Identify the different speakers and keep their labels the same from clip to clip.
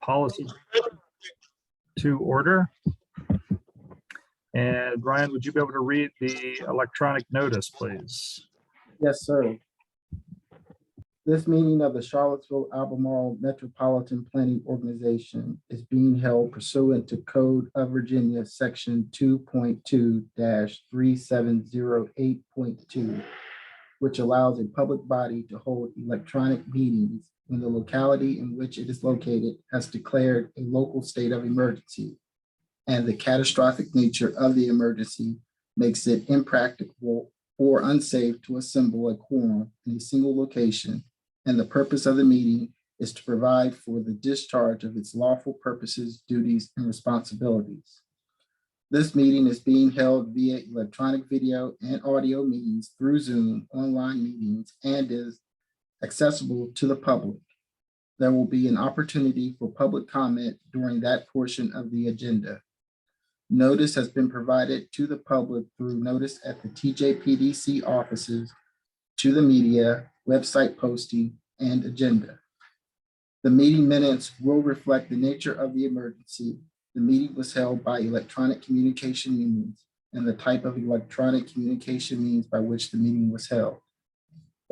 Speaker 1: Policy to order. And Ryan, would you be able to read the electronic notice, please?
Speaker 2: Yes, sir. This meeting of the Charlottesville Albemarle Metropolitan Planning Organization is being held pursuant to Code of Virginia, Section 2.2-3708.2, which allows a public body to hold electronic meetings when the locality in which it is located has declared a local state of emergency, and the catastrophic nature of the emergency makes it impracticable or unsafe to assemble a quorum in a single location, and the purpose of the meeting is to provide for the discharge of its lawful purposes, duties, and responsibilities. This meeting is being held via electronic video and audio meetings through Zoom, online meetings, and is accessible to the public. There will be an opportunity for public comment during that portion of the agenda. Notice has been provided to the public through notice at the TJPDC offices, to the media, website posting, and agenda. The meeting minutes will reflect the nature of the emergency. The meeting was held by electronic communication means and the type of electronic communication means by which the meeting was held.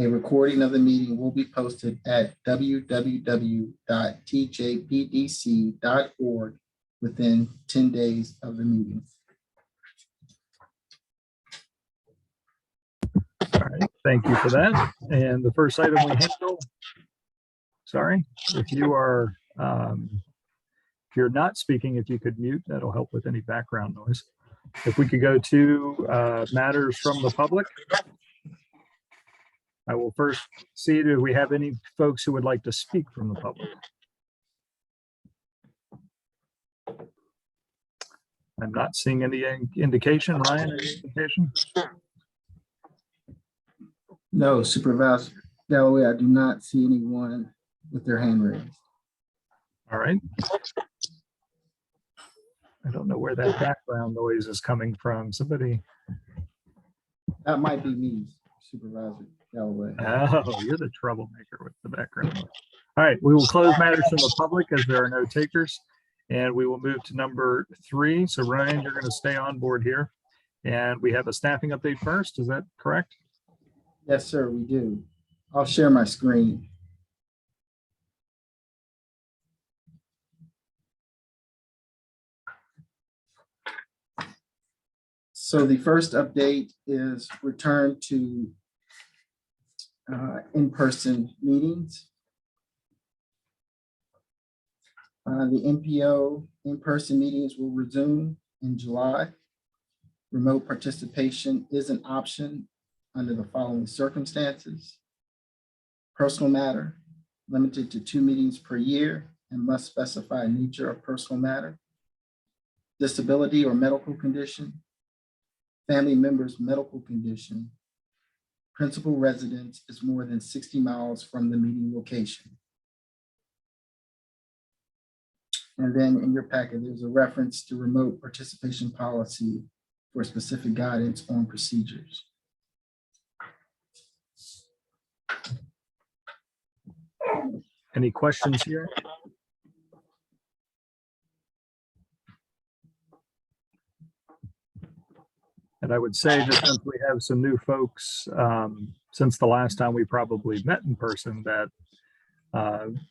Speaker 2: A recording of the meeting will be posted at www.tjpdc.org within 10 days of the meeting.
Speaker 1: All right, thank you for that. And the first item we handle, sorry, if you're not speaking, if you could mute, that'll help with any background noise. If we could go to matters from the public. I will first see, do we have any folks who would like to speak from the public? I'm not seeing any indication. Ryan, any indication?
Speaker 2: No, Supervisor Galloway, I do not see anyone with their hand raised.
Speaker 1: All right. I don't know where that background noise is coming from. Somebody.
Speaker 2: That might be me, Supervisor Galloway.
Speaker 1: Oh, you're the troublemaker with the background noise. All right, we will close matters from the public as there are no takers. And we will move to number 3. So Ryan, you're going to stay on board here. And we have a staffing update first. Is that correct?
Speaker 2: Yes, sir, we do. I'll share my screen. So the first update is return to in-person meetings. The MPO in-person meetings will resume in July. Remote participation is an option under the following circumstances. Personal matter, limited to 2 meetings per year and must specify nature of personal matter. Disability or medical condition, family member's medical condition. Principal residence is more than 60 miles from the meeting location. And then in your packet, there's a reference to remote participation policy for specific guidance on procedures.
Speaker 1: Any questions here? And I would say, just since we have some new folks, since the last time we probably met in person, that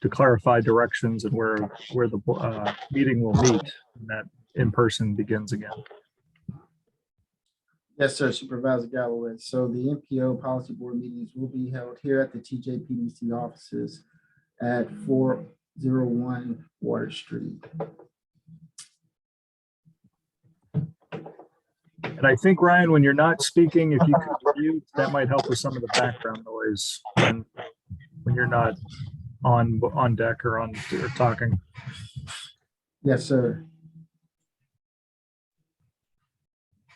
Speaker 1: to clarify directions and where the meeting will meet, and that in person begins again.
Speaker 2: Yes, sir, Supervisor Galloway. So the MPO Policy Board meetings will be held here at the TJPDC offices at 401 Water Street.
Speaker 1: And I think, Ryan, when you're not speaking, if you could mute, that might help with some of the background noise when you're not on deck or talking.
Speaker 2: Yes, sir.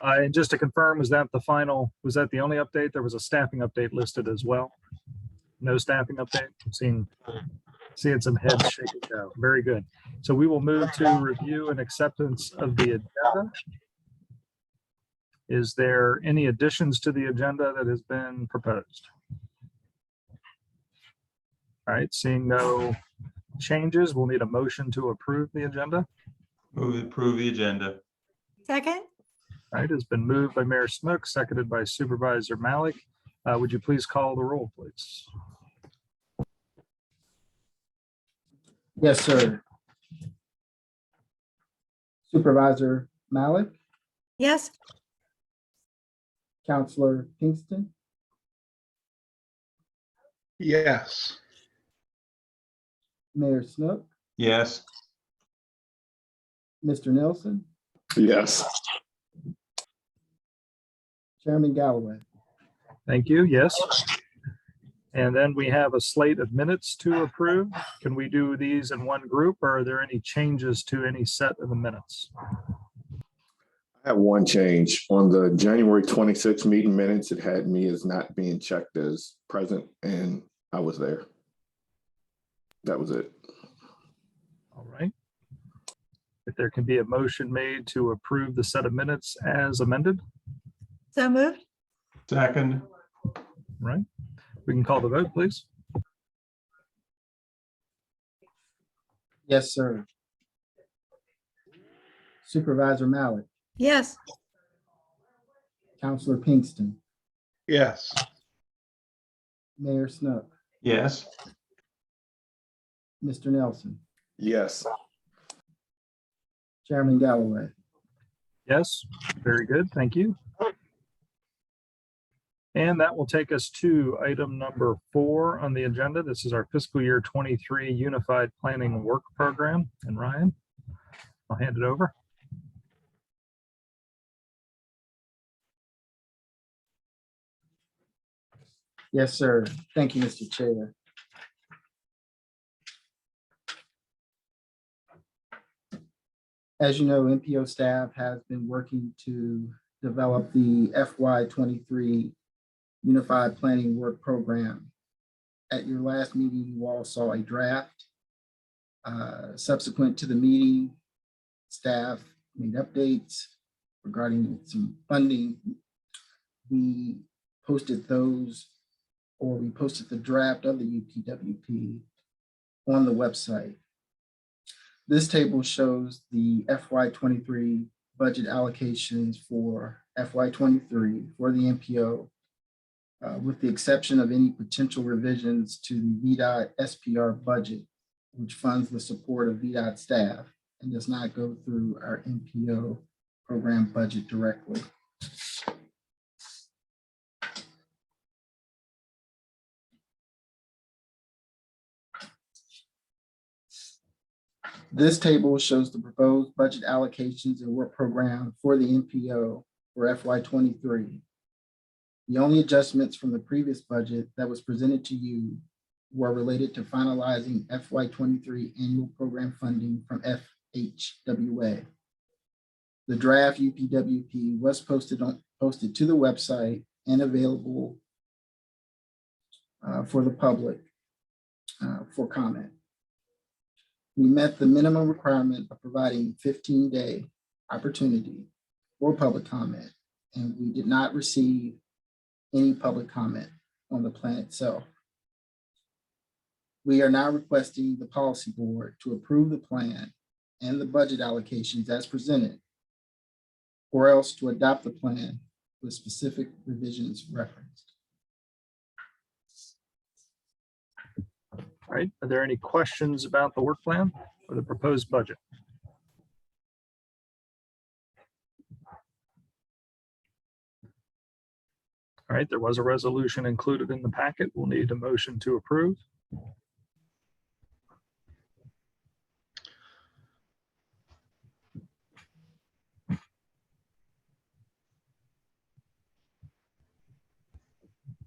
Speaker 1: And just to confirm, was that the only update? There was a staffing update listed as well. No staffing update. I'm seeing some heads shaking out. Very good. So we will move to review and acceptance of the agenda. Is there any additions to the agenda that has been proposed? All right, seeing no changes, we'll need a motion to approve the agenda.
Speaker 3: Move to approve the agenda.
Speaker 4: Second?
Speaker 1: All right, it's been moved by Mayor Snook, seconded by Supervisor Malik. Would you please call the roll, please?
Speaker 2: Yes, sir. Supervisor Malik,
Speaker 4: Yes.
Speaker 2: Counselor Pinkston,
Speaker 5: Yes.
Speaker 2: Mayor Snook,
Speaker 3: Yes.
Speaker 2: Mr. Nelson,
Speaker 5: Yes.
Speaker 2: Chairman Galloway.
Speaker 1: Thank you. Yes. And then we have a slate of minutes to approve. Can we do these in one group, or are there any changes to any set of the minutes?
Speaker 5: I have one change. On the January 26th meeting minutes, it had me as not being checked as present, and I was there. That was it.
Speaker 1: All right. If there can be a motion made to approve the set of minutes as amended,
Speaker 4: So moved?
Speaker 3: Second.
Speaker 1: right? We can call the vote, please.
Speaker 2: Yes, sir. Supervisor Malik,
Speaker 4: Yes.
Speaker 2: Counselor Pinkston,
Speaker 5: Yes.
Speaker 2: Mayor Snook,
Speaker 3: Yes.
Speaker 2: Mr. Nelson,
Speaker 5: Yes.
Speaker 2: Chairman Galloway.
Speaker 1: Yes, very good. Thank you. And that will take us to item number 4 on the agenda. This is our fiscal year 23 Unified Planning Work Program. And Ryan, I'll hand it over.
Speaker 2: Yes, sir. Thank you, Mr. Chair. As you know, MPO staff has been working to develop the FY23 Unified Planning Work Program. At your last meeting, you all saw a draft. Subsequent to the meeting, staff made updates regarding some funding. We posted those, or we posted the draft of the UPWP on the website. This table shows the FY23 budget allocations for FY23 for the MPO, with the exception of any potential revisions to the VDOT SPR budget, which funds the support of VDOT staff and does not go through our MPO program budget directly. This table shows the proposed budget allocations and work program for the MPO for FY23. The only adjustments from the previous budget that was presented to you were related to finalizing FY23 annual program funding from FHWA. The draft UPWP was posted to the website and available for the public for comment. We met the minimum requirement of providing 15-day opportunity for public comment, and we did not receive any public comment on the plan itself. We are now requesting the policy board to approve the plan and the budget allocations as presented, or else to adopt the plan with specific revisions referenced.
Speaker 1: All right, are there any questions about the work plan or the proposed budget? All right, there was a resolution included in the packet. We'll need a motion to approve.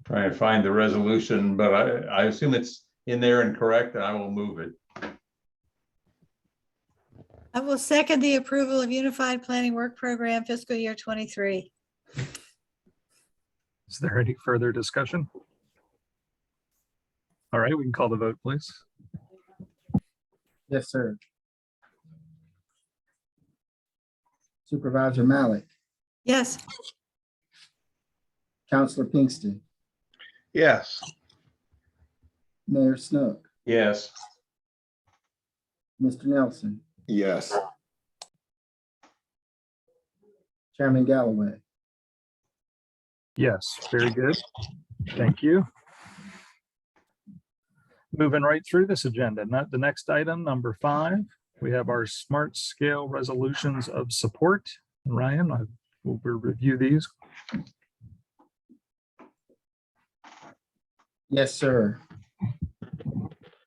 Speaker 3: Trying to find the resolution, but I assume it's in there and correct, and I will move it.
Speaker 4: I will second the approval of Unified Planning Work Program fiscal year 23.
Speaker 1: Is there any further discussion? All right, we can call the vote, please.
Speaker 2: Yes, sir. Supervisor Malik,
Speaker 4: Yes.
Speaker 2: Counselor Pinkston,
Speaker 5: Yes.
Speaker 2: Mayor Snook,
Speaker 3: Yes.
Speaker 2: Mr. Nelson,
Speaker 5: Yes.
Speaker 2: Chairman Galloway.
Speaker 1: Yes, very good. Thank you. Moving right through this agenda, not the next item, number 5, we have our smart scale resolutions of support. Ryan, will review these.
Speaker 2: Yes, sir.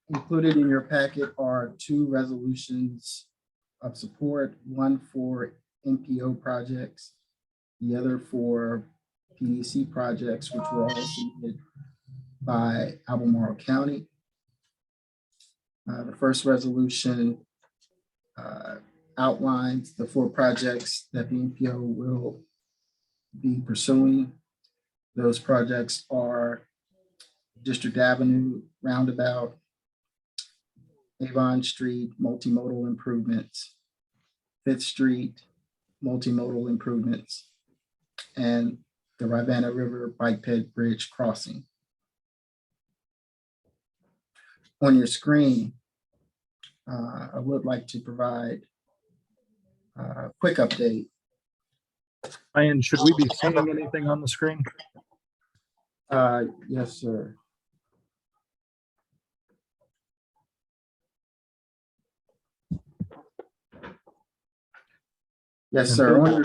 Speaker 2: Included in your packet are 2 resolutions of support, one for MPO projects, the other for PDC projects, which were all submitted by Albemarle County. The first resolution outlines the 4 projects that the MPO will be pursuing. Those projects are District Avenue Roundabout, Avon Street multimodal improvements, 5th Street multimodal improvements, and the Rivanna River Bike Ped Bridge crossing. On your screen, I would like to provide a quick update.
Speaker 1: Ryan, should we be seeing anything on the screen?
Speaker 2: Yes, sir. Yes,
Speaker 1: And
Speaker 2: sir.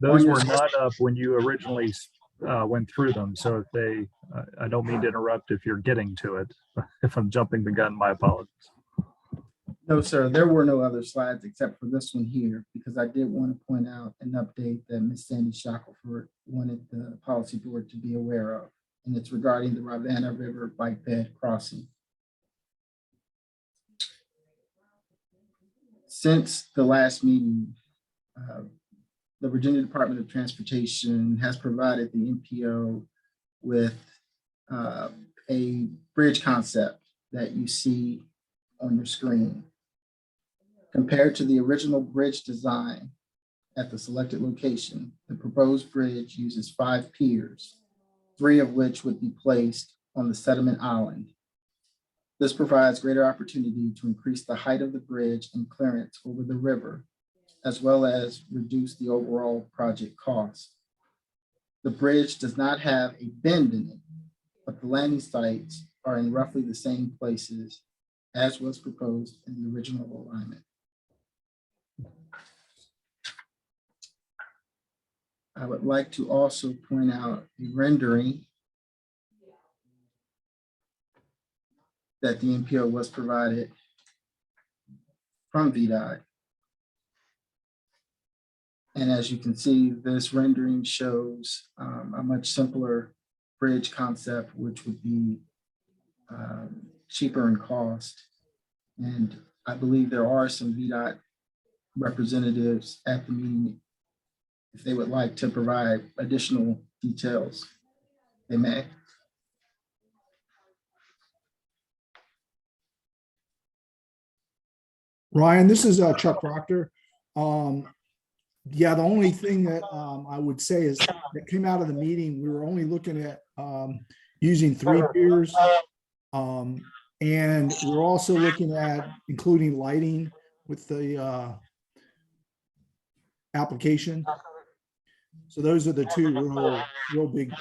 Speaker 1: Those
Speaker 2: on your
Speaker 1: were not up when you originally went through them. So if they, I don't mean to interrupt if you're getting to it. If I'm jumping the gun, my apologies.
Speaker 2: No, sir, there were no other slides except for this one here, because I did want to point out an update that Ms. Sandy Shackelford wanted the policy board to be aware of, and it's regarding the Rivanna River Bike Ped crossing. Since the last meeting, the Virginia Department of Transportation has provided the MPO with a bridge concept that you see on your screen. Compared to the original bridge design at the selected location, the proposed bridge uses 5 piers, 3 of which would be placed on the sediment island. This provides greater opportunity to increase the height of the bridge and clearance over the river, as well as reduce the overall project cost. The bridge does not have a bend in it, but the landing sites are in roughly the same places as was proposed in the original alignment. I would like to also point out a rendering that the MPO was provided from VDOT. And as you can see, this rendering shows a much simpler bridge concept, which would be cheaper in cost. And I believe there are some VDOT representatives at the meeting. If they would like to provide additional details, they may.
Speaker 6: Ryan, this is Chuck Proctor. Yeah, the only thing that I would say is that came out of the meeting, we were only looking at using 3 piers. And we're also looking at including lighting with the application. So those are the 2 real big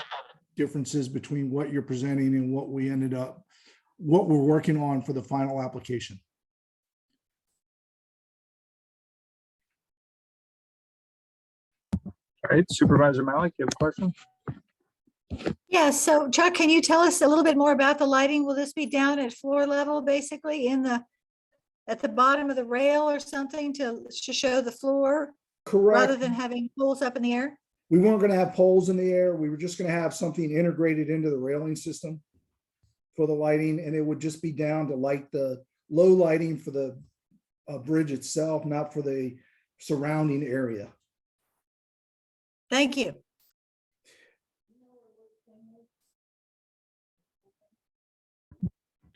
Speaker 6: differences between what you're presenting and what we're working on for the final application.
Speaker 1: All right, Supervisor Malik, you have a question?
Speaker 4: Yeah, so Chuck, can you tell us a little bit more about the lighting? Will this be down at floor level, basically at the bottom of the rail or something to show the floor?
Speaker 6: Correct.
Speaker 4: Rather than having poles up in the air?
Speaker 6: We weren't going to have poles in the air. We were just going to have something integrated into the railing system for the lighting, and it would just be down to light the low lighting for the bridge itself, not for the surrounding area.
Speaker 4: Thank you.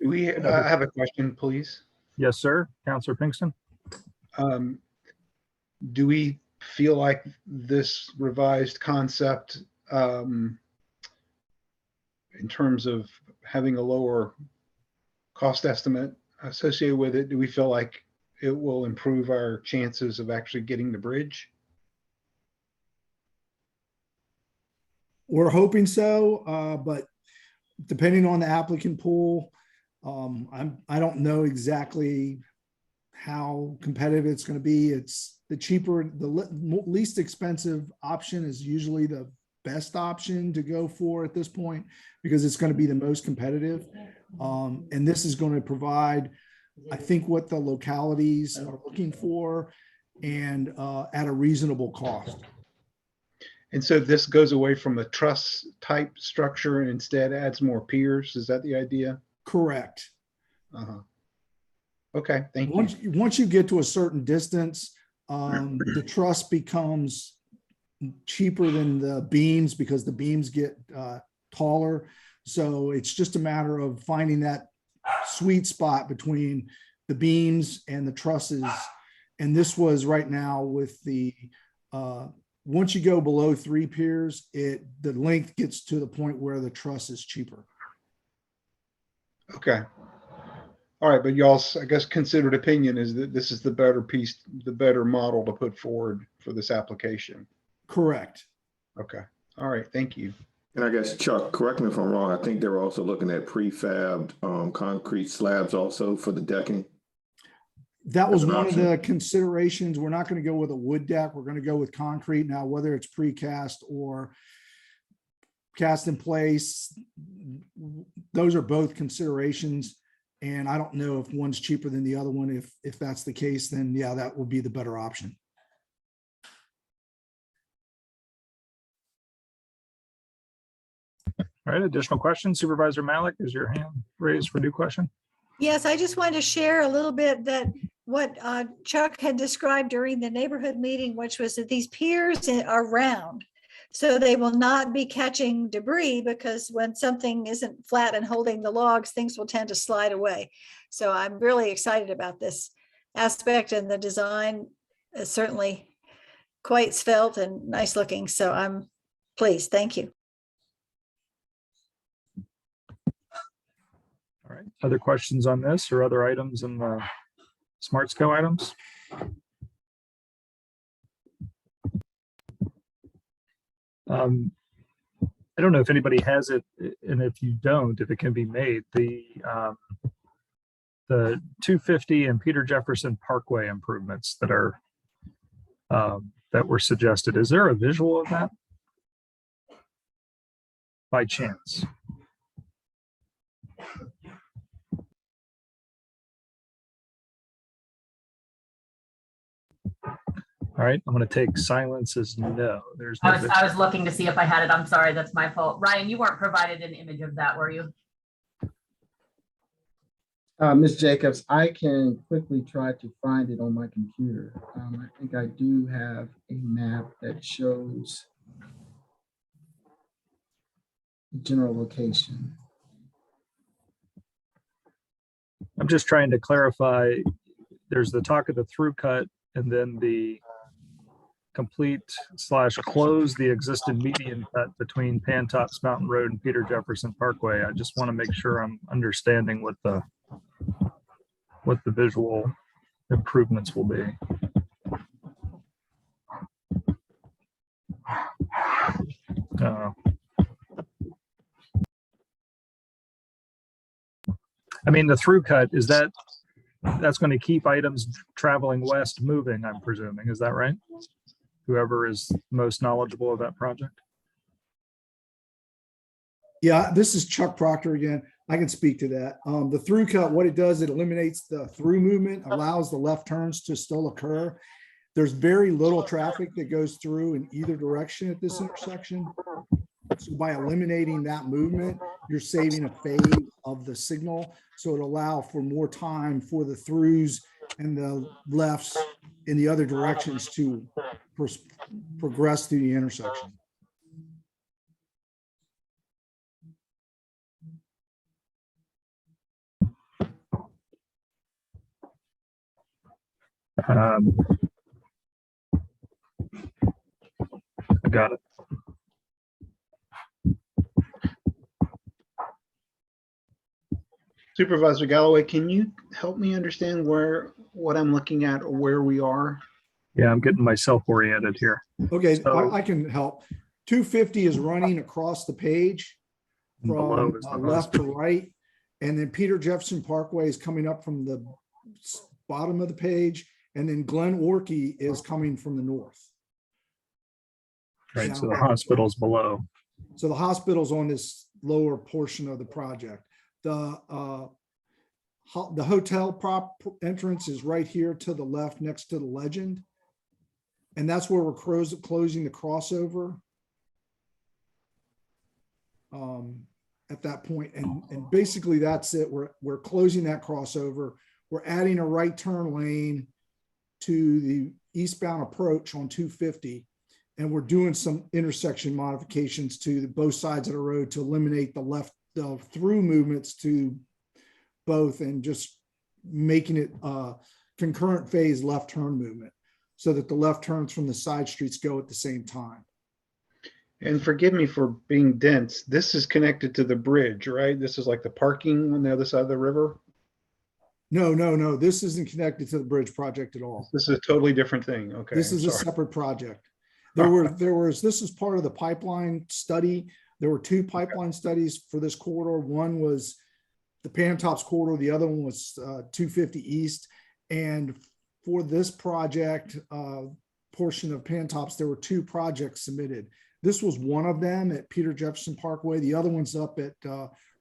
Speaker 7: Do we have a question, please?
Speaker 1: Yes, sir. Counselor Pinkston?
Speaker 7: Do we feel like this revised concept in terms of having a lower cost estimate associated with it, do we feel like it will improve our chances of actually getting the bridge?
Speaker 6: We're hoping so, but depending on the applicant pool, I don't know exactly how competitive it's going to be. It's the cheaper, least expensive option is usually the best option to go for at this point, because it's going to be the most competitive. And this is going to provide, I think, what the localities are looking for, and at a reasonable cost.
Speaker 7: And so this goes away from a truss type structure and instead adds more piers. Is that the idea?
Speaker 6: Correct.
Speaker 7: Uh-huh. Okay, thank you.
Speaker 6: Once you get to a certain distance, the truss becomes cheaper than the beams because the beams get taller. So it's just a matter of finding that sweet spot between the beams and the trusses. And this was right now with the, once you go below 3 piers, the length gets to the point where the truss is cheaper.
Speaker 7: Okay. All right, but y'all's, I guess, considered opinion is that this is the better piece, the better model to put forward for this application.
Speaker 6: Correct.
Speaker 7: Okay. All right. Thank you.
Speaker 5: And I guess, Chuck, correct me if I'm wrong, I think they were also looking at prefabbed concrete slabs also for the decking.
Speaker 6: That was
Speaker 5: As an
Speaker 6: one of
Speaker 5: option.
Speaker 6: the considerations. We're not going to go with a wood deck. We're going to go with concrete. Now, whether it's precast or cast in place, those are both considerations. And I don't know if one's cheaper than the other one. If that's the case, then yeah, that would be the better option.
Speaker 1: All right, additional questions? Supervisor Malik, is your hand raised for a new question?
Speaker 4: Yes, I just wanted to share a little bit that what Chuck had described during the neighborhood meeting, which was that these piers are round. So they will not be catching debris, because when something isn't flat and holding the logs, things will tend to slide away. So I'm really excited about this aspect, and the design is certainly quite svelte and nice looking. So I'm pleased. Thank you.
Speaker 1: All right, other questions on this or other items in the SmartSco items? I don't know if anybody has it, and if you don't, if it can be made, the 250 and Peter Jefferson Parkway improvements that are that were suggested. Is there a visual of that by chance? All right, I'm going to take silence as no. There's no
Speaker 8: I was looking to see if I had it. I'm sorry, that's my fault. Ryan, you weren't provided an image of that, were you?
Speaker 2: Ms. Jacobs, I can quickly try to find it on my computer. I think I do have a map that shows the general location.
Speaker 1: I'm just trying to clarify. There's the talk of the through cut, and then the complete / close the existing median cut between Pantops Mountain Road and Peter Jefferson Parkway. I just want to make sure I'm understanding what the visual improvements will be. I mean, the through cut, is that's going to keep items traveling west moving, I'm presuming. Is that right? Whoever is most knowledgeable of that project.
Speaker 6: Yeah, this is Chuck Proctor again. I can speak to that. The through cut, what it does, it eliminates the through movement, allows the left turns to still occur. There's very little traffic that goes through in either direction at this intersection. So by eliminating that movement, you're saving a phase of the signal. So it allow for more time for the throughs and the lefts in the other directions to progress through the intersection.
Speaker 1: I got it.
Speaker 7: Supervisor Galloway, can you help me understand where what I'm looking at or where we are?
Speaker 1: Yeah, I'm getting myself oriented here.
Speaker 6: Okay,
Speaker 1: So-
Speaker 6: I can help. 250 is running across the page
Speaker 1: And below
Speaker 6: from
Speaker 1: is the
Speaker 6: left to
Speaker 1: hospital.
Speaker 6: right. And then Peter Jefferson Parkway is coming up from the bottom of the page. And then Glen Orkey is coming from the north.
Speaker 1: Right, so the hospital's below.
Speaker 6: So the hospital's on this lower portion of the project. The hotel prop entrance is right here to the left next to the Legend. And that's where we're closing the crossover. At that point, and basically that's it. We're closing that crossover. We're adding a right turn lane to the eastbound approach on 250. And we're doing some intersection modifications to both sides of the road to eliminate the through movements to both and just making it concurrent phase left turn movement so that the left turns from the side streets go at the same time.
Speaker 7: And forgive me for being dense. This is connected to the bridge, right? This is like the parking on the other side of the river.
Speaker 6: No. This isn't connected to the bridge project at all.
Speaker 7: This is a totally different thing. Okay.
Speaker 6: This
Speaker 7: I'm
Speaker 6: is a
Speaker 7: sorry.
Speaker 6: separate project. This is part of the pipeline study. There were two pipeline studies for this corridor. One was the Pantops corridor. The other one was 250 East. And for this project portion of Pantops, there were two projects submitted. This was one of them at Peter Jefferson Parkway. The other one's up at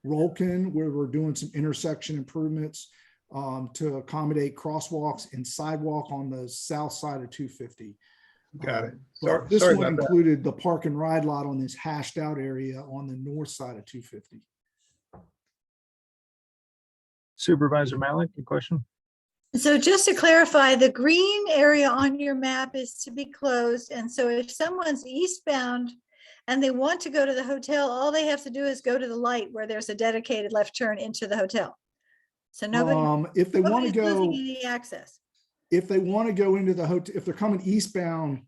Speaker 6: Rolkin, where we're doing some intersection improvements to accommodate crosswalks and sidewalk on the south side of 250.
Speaker 7: Got it.
Speaker 6: But this
Speaker 7: Sorry
Speaker 6: one
Speaker 7: about that.
Speaker 6: included the park and ride lot on this hashed out area on the north side of 250.
Speaker 1: Supervisor Malik, a question?
Speaker 4: So just to clarify, the green area on your map is to be closed. And so if someone's eastbound and they want to go to the hotel, all they have to do is go to the light where there's a dedicated left turn into the hotel. So nobody,
Speaker 6: If they want to
Speaker 4: nobody's losing
Speaker 6: go,
Speaker 4: any access.
Speaker 6: if they want to go into the hotel, if they're coming eastbound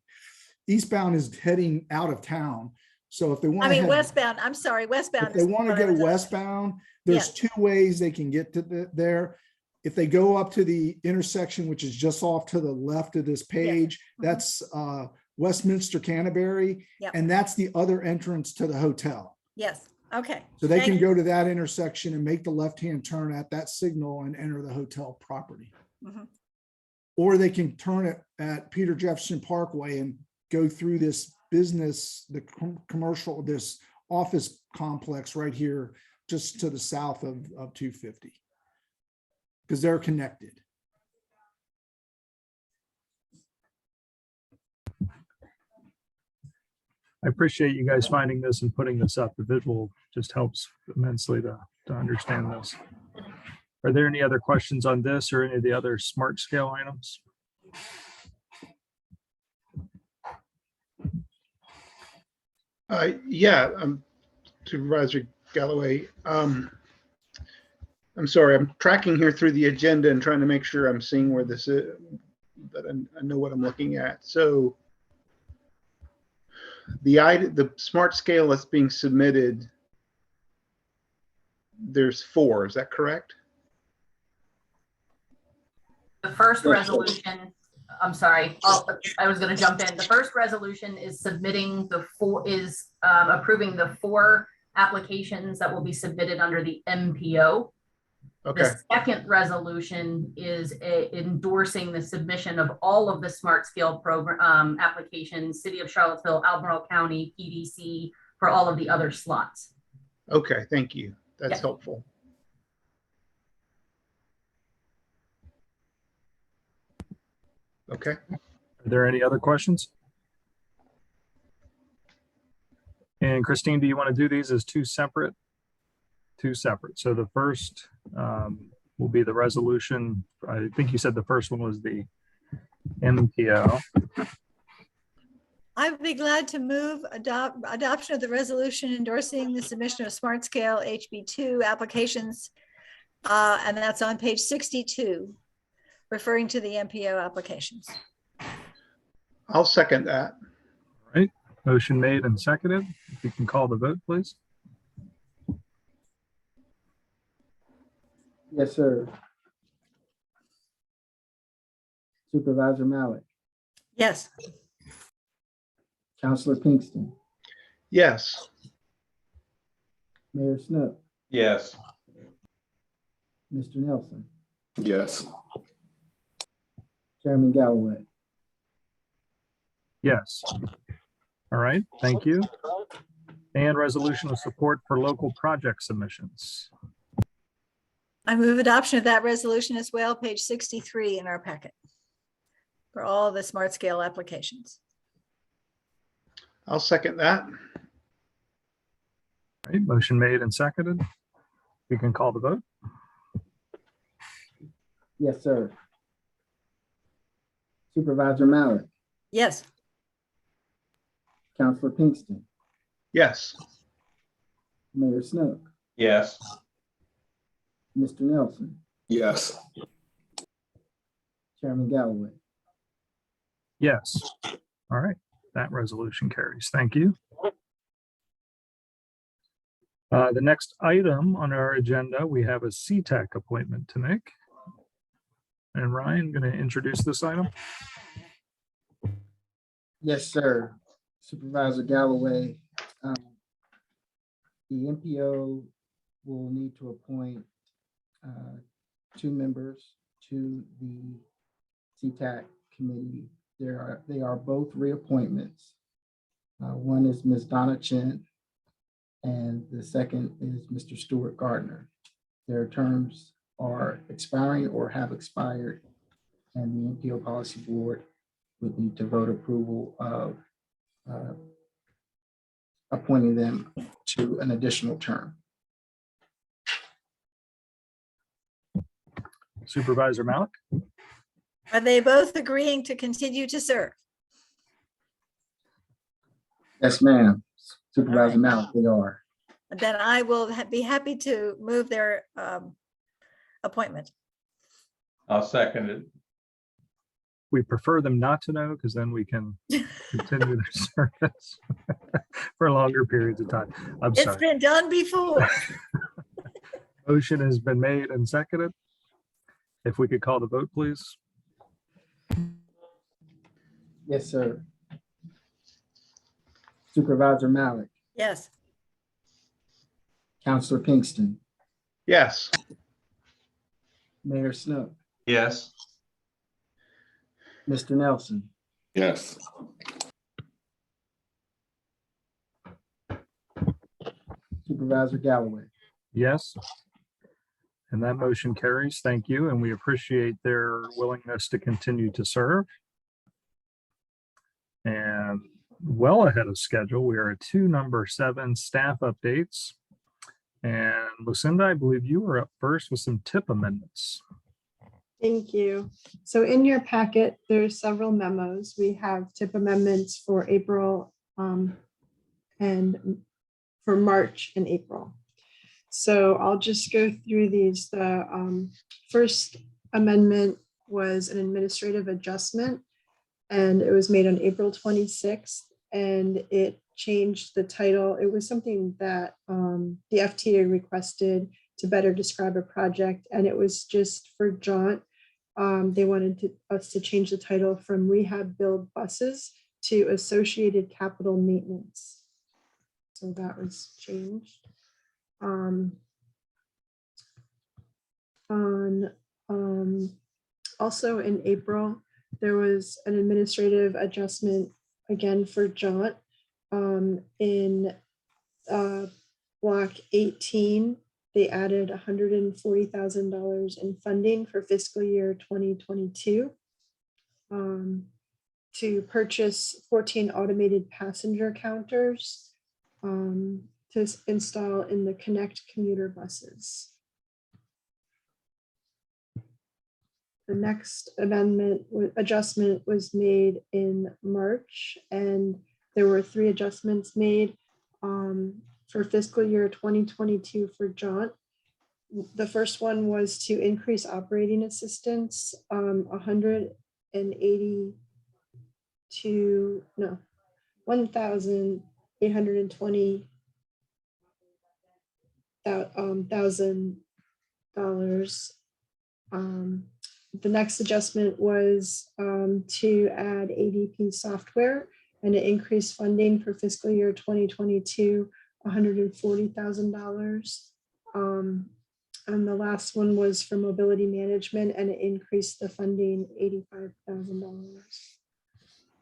Speaker 6: is heading out of town. So if they want
Speaker 4: I
Speaker 6: to
Speaker 4: mean, westbound, I'm sorry, westbound.
Speaker 6: if they
Speaker 4: is
Speaker 6: want to
Speaker 4: what I
Speaker 6: go
Speaker 4: was asking.
Speaker 6: westbound, there's two ways they can get to there. If they go up to the intersection, which is just off to the left of this page,
Speaker 4: Mhm.
Speaker 6: that's Westminster Canterbury,
Speaker 4: Yep.
Speaker 6: and that's the other entrance to the hotel.
Speaker 4: Yes, okay.
Speaker 6: So they
Speaker 4: Thank
Speaker 6: can
Speaker 4: you.
Speaker 6: go to that intersection and make the left-hand turn at that signal and enter the hotel property.
Speaker 4: Mhm.
Speaker 6: Or they can turn it at Peter Jefferson Parkway and go through this business, the commercial, this office complex right here, just to the south of 250. Because they're connected.
Speaker 1: I appreciate you guys finding this and putting this up. The visual just helps immensely to understand this. Are there any other questions on this or any of the other smart scale items?
Speaker 7: Yeah, Supervisor Galloway. I'm sorry, I'm tracking here through the agenda and trying to make sure I'm seeing where this is, that I know what I'm looking at. So the smart scale that's being submitted, there's 4, is that correct?
Speaker 8: The first resolution, I'm sorry, I was going to jump in. The first resolution is submitting approving the 4 applications that will be submitted under the MPO.
Speaker 7: Okay,
Speaker 8: The second resolution is endorsing the submission of all of the smart scale program applications, City of Charlottesville, Albemarle County, PDC, for all of the other slots.
Speaker 7: okay, thank you. That's
Speaker 8: Yeah.
Speaker 7: helpful. Okay.
Speaker 1: Are there any other questions? And Christine, do you want to do these as two separate? Two separate. So the first will be the resolution. I think you said the first one was the MPO.
Speaker 4: I would be glad to move adoption of the resolution endorsing the submission of smart scale HB2 applications. And that's on page 62, referring to the MPO applications.
Speaker 7: I'll second that.
Speaker 1: All right. Motion made and seconded. If you can call the vote, please.
Speaker 2: Yes, sir. Supervisor Malik,
Speaker 4: Yes.
Speaker 2: Counselor Pinkston,
Speaker 7: Yes.
Speaker 2: Mayor Snook,
Speaker 3: Yes.
Speaker 2: Mr. Nelson,
Speaker 5: Yes.
Speaker 2: Chairman Galloway.
Speaker 1: Yes. All right, thank you. And resolution of support for local project submissions.
Speaker 4: I move adoption of that resolution as well, page 63 in our packet for all the smart scale applications.
Speaker 7: I'll second that.
Speaker 1: All right, motion made and seconded. We can call the vote.
Speaker 2: Yes, sir. Supervisor Malik,
Speaker 4: Yes.
Speaker 2: Counselor Pinkston,
Speaker 7: Yes.
Speaker 2: Mayor Snook,
Speaker 3: Yes.
Speaker 2: Mr. Nelson,
Speaker 5: Yes.
Speaker 2: Chairman Galloway.
Speaker 1: Yes. All right, that resolution carries. Thank you. The next item on our agenda, we have a CTAC appointment to make. And Ryan, going to introduce this item.
Speaker 2: Yes, sir. Supervisor Galloway, the MPO will need to appoint 2 members to the CTAC committee. They are both reappointments. One is Ms. Donna Chen, and the second is Mr. Stuart Gardner. Their terms are expiring or have expired, and the MPO Policy Board would need to vote approval of appointing them to an additional term.
Speaker 1: Supervisor Malik?
Speaker 4: Are they both agreeing to continue to serve?
Speaker 2: Yes, ma'am. Supervisor Malik, they are.
Speaker 4: Then I will be happy to move their appointment.
Speaker 3: I'll second it.
Speaker 1: We prefer them not to know because then we can continue their service for longer periods of time. I'm
Speaker 4: It's
Speaker 1: sorry.
Speaker 4: been done before.
Speaker 1: Motion has been made and seconded. If we could call the vote, please.
Speaker 2: Yes, sir. Supervisor Malik,
Speaker 4: Yes.
Speaker 2: Counselor Pinkston,
Speaker 7: Yes.
Speaker 2: Mayor Snook,
Speaker 3: Yes.
Speaker 2: Mr. Nelson,
Speaker 5: Yes.
Speaker 2: Supervisor Galloway.
Speaker 1: Yes. And that motion carries. Thank you. And we appreciate their willingness to continue to serve. And well ahead of schedule, we are at number 7 staff updates. And Lucinda, I believe you were up first with some tip amendments.
Speaker 9: Thank you. So in your packet, there's several memos. We have tip amendments for April and for March and April. So I'll just go through these. The first amendment was an administrative adjustment, and it was made on April 26th, and it changed the title. It was something that the FTA requested to better describe a project, and it was just for jaunt. They wanted us to change the title from Rehab Build Buses to Associated Capital Maintenance. So that was changed. Also in April, there was an administrative adjustment again for jaunt in block 18. They added $140,000 in funding for fiscal year 2022 to purchase 14 automated passenger counters to install in the Connect commuter buses. The next adjustment was made in March, and there were 3 adjustments made for fiscal year 2022 for jaunt. The first one was to increase operating assistance, $1,820,000 The next adjustment was to add ADP software, and it increased funding for fiscal year 2022, $140,000. And the last one was for mobility management, and it increased the funding $85,000.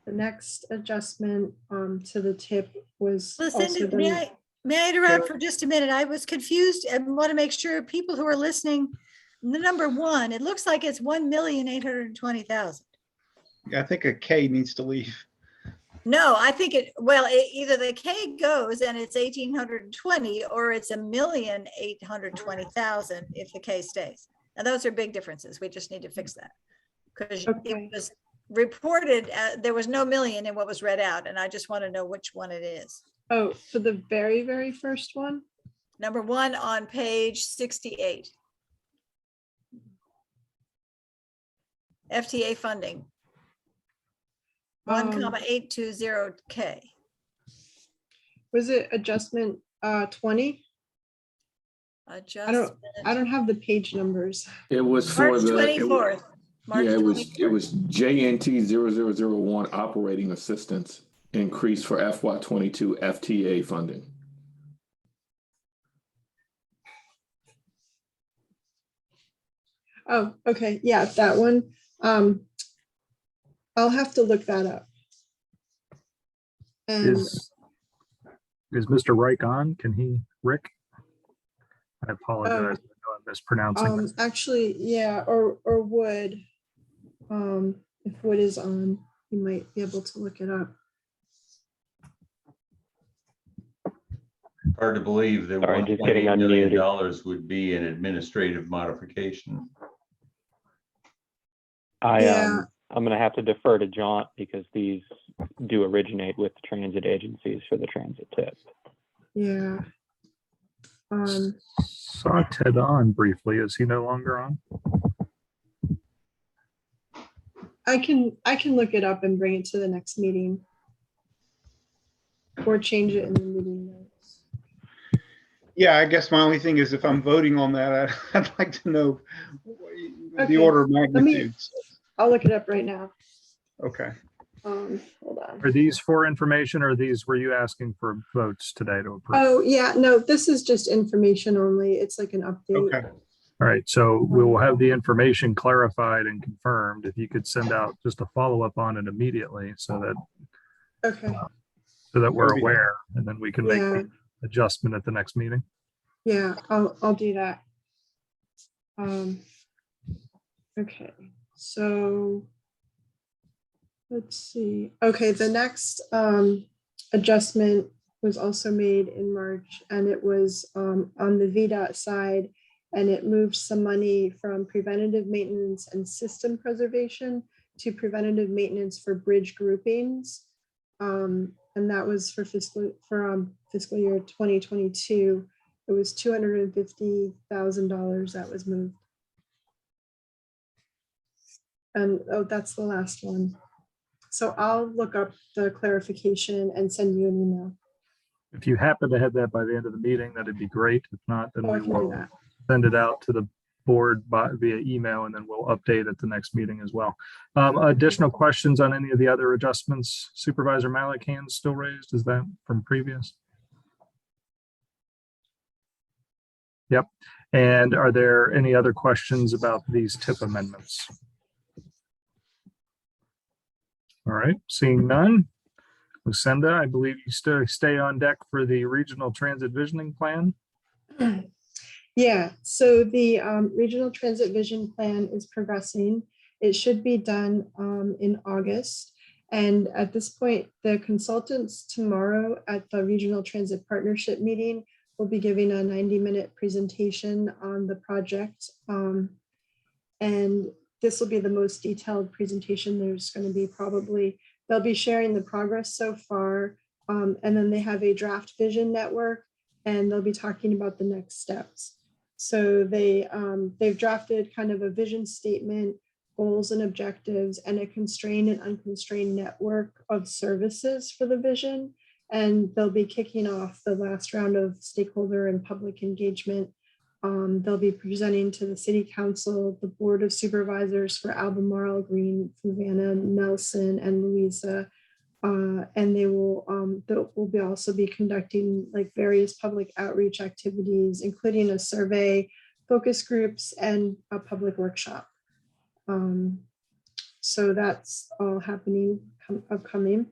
Speaker 9: The next adjustment to the tip was also
Speaker 4: Listen,
Speaker 9: done.
Speaker 4: may I interrupt for just a minute? I was confused and want to make sure people who are listening, the number one, it looks like it's 1,820,000.
Speaker 7: I think a K needs to leave.
Speaker 4: No, I think either the K goes and it's 1,820 or it's 1,820,000 if the K stays. And those are big differences. We just need to fix that. Because
Speaker 9: Okay.
Speaker 4: it was reported, there was no million in what was read out. And I just want to know which one it is.
Speaker 9: Oh, for the very, very first one?
Speaker 4: Number one on page 68. FTA funding. 1,820K.
Speaker 9: Was it adjustment 20? I don't have the page numbers.
Speaker 5: It was for
Speaker 4: March
Speaker 5: the.
Speaker 4: 24th. March
Speaker 5: Yeah, it
Speaker 4: 24th.
Speaker 5: was JNT 0001 operating assistance increase for FY22 FTA funding.
Speaker 9: Oh, okay. Yeah, that one. I'll have to look that up. And
Speaker 1: Is Mr. Reich on? Can he, Rick? I apologize. I know I'm mispronouncing this.
Speaker 9: actually, yeah, or Wood. If Wood is on, you might be able to look it up.
Speaker 3: Hard to believe that
Speaker 10: Sorry, just getting
Speaker 3: $1.8 million
Speaker 10: unmuted.
Speaker 3: would be an administrative modification.
Speaker 9: Yeah.
Speaker 10: I'm going to have to defer to John because these do originate with transit agencies for the transit tip.
Speaker 9: Yeah.
Speaker 1: Saw Ted on briefly. Is he no longer on?
Speaker 9: I can look it up and bring it to the next meeting. Or change it in the meeting notes.
Speaker 7: Yeah, I guess my only thing is if I'm voting on that, I'd like to know
Speaker 9: Okay,
Speaker 7: the order of
Speaker 9: me-
Speaker 7: magnitudes.
Speaker 9: I'll look it up right now.
Speaker 7: Okay.
Speaker 9: Hold on.
Speaker 1: Are these for information or were you asking for votes today to approve?
Speaker 9: Oh, yeah, no, this is just information only. It's like an update.
Speaker 7: Okay.
Speaker 1: All right, so we will have the information clarified and confirmed. If you could send out just a follow-up on it immediately so that
Speaker 9: Okay,
Speaker 1: we're
Speaker 7: That'd be-
Speaker 1: aware, and then we can make
Speaker 9: yeah,
Speaker 1: the adjustment at the next meeting.
Speaker 9: yeah, I'll do that. Okay, so let's see. Okay, the next adjustment was also made in March, and it was on the VDOT side, and it moved some money from preventative maintenance and system preservation to preventative maintenance for bridge groupings. And that was for fiscal year 2022. It was $250,000 that was moved. And oh, that's the last one. So I'll look up the clarification and send you an email.
Speaker 1: If you happen to have that by the end of the meeting, that'd be great. If not, then
Speaker 9: Oh, I
Speaker 1: we
Speaker 9: can do
Speaker 1: will
Speaker 9: that.
Speaker 1: send it out to the board via email, and then we'll update at the next meeting as well. Additional questions on any of the other adjustments? Supervisor Malik, hands still raised? Is that from previous? Yep. And are there any other questions about these tip amendments? All right, seeing none. Lucinda, I believe you still stay on deck for the regional transit visioning plan.
Speaker 9: Yeah, so the regional transit vision plan is progressing. It should be done in August. And at this point, the consultants tomorrow at the regional transit partnership meeting will be giving a 90-minute presentation on the project. And this will be the most detailed presentation. There's going to be they'll be sharing the progress so far. And then they have a draft vision network, and they'll be talking about the next steps. So they've drafted kind of a vision statement, goals and objectives, and a constrained and unconstrained network of services for the vision. And they'll be kicking off the last round of stakeholder and public engagement they'll be presenting to the city council, the board of supervisors for Albemarle, Green, Fluvanna, Nelson, and Louisa. And they will also be conducting like various public outreach activities, including a survey, focus groups, and a public workshop. So that's all happening, upcoming.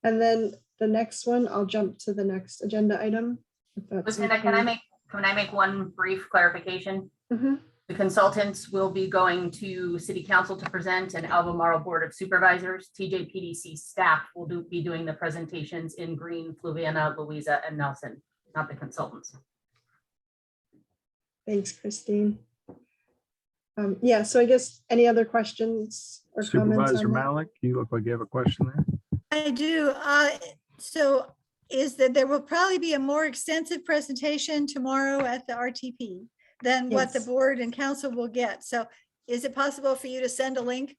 Speaker 9: And then the next one, I'll jump to the next agenda item. If that's
Speaker 8: Can I make one brief clarification?
Speaker 9: Mm-hmm.
Speaker 8: The consultants will be going to city council to present, and Albemarle Board of Supervisors. TJPDC staff will be doing the presentations in Green, Fluvanna, Louisa, and Nelson, not the consultants.
Speaker 9: Thanks, Christine. Yeah, so I guess any other questions or comments?
Speaker 1: Supervisor Malik, you look like you have a question there.
Speaker 4: I do. So is that there will probably be a more extensive presentation tomorrow at the RTP than what the
Speaker 9: Yes.
Speaker 4: board and council will get. So is it possible for you to send a link